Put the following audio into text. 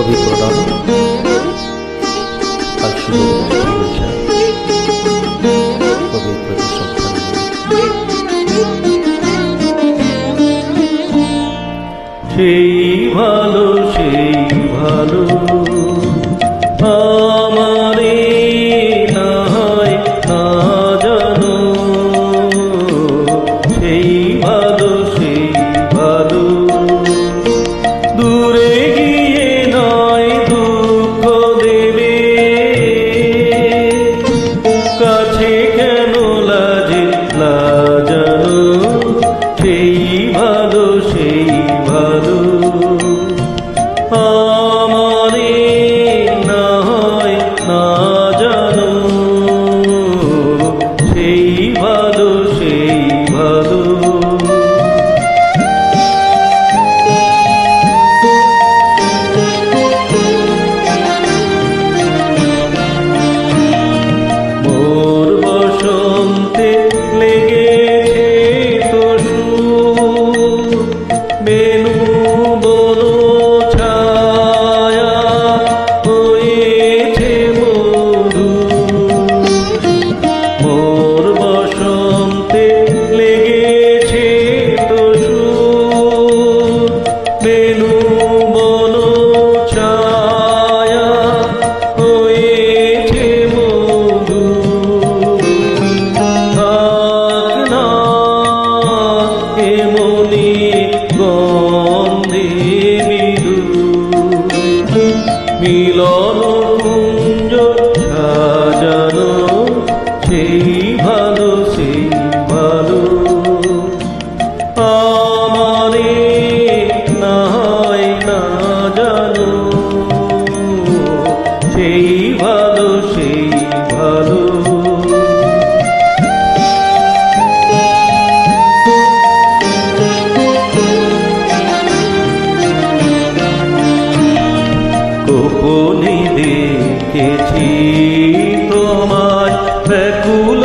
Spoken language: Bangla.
কবি প্রণাম। আজ শুধু কবির প্রতি শ্রদ্ধা সেই ভালো আমারে না হয় না জানো, সেই ভালো দূরে গিয়ে নয় দুঃখ দেবে, কাছে কেন লাজে লাজানো, সেই ভালো আমারে না হয় না জানো, সেই ভালো মোর বসন্তে লেগেছে তো সুর, বেনু বলো ছায়া হয়েছে মধু, মোর বসন্তে লেগেছে তো সুর, বেনু বলো ছায়া হয়েছে মধু, থাক না এমনি গন্ধে মৃদু, মিলন কুঞ্জ সাজানো, সেই ভালো আমারে না হয় না জানো, সেই ভালো গোপনে দেখেছি তোমায় ব্যাকুল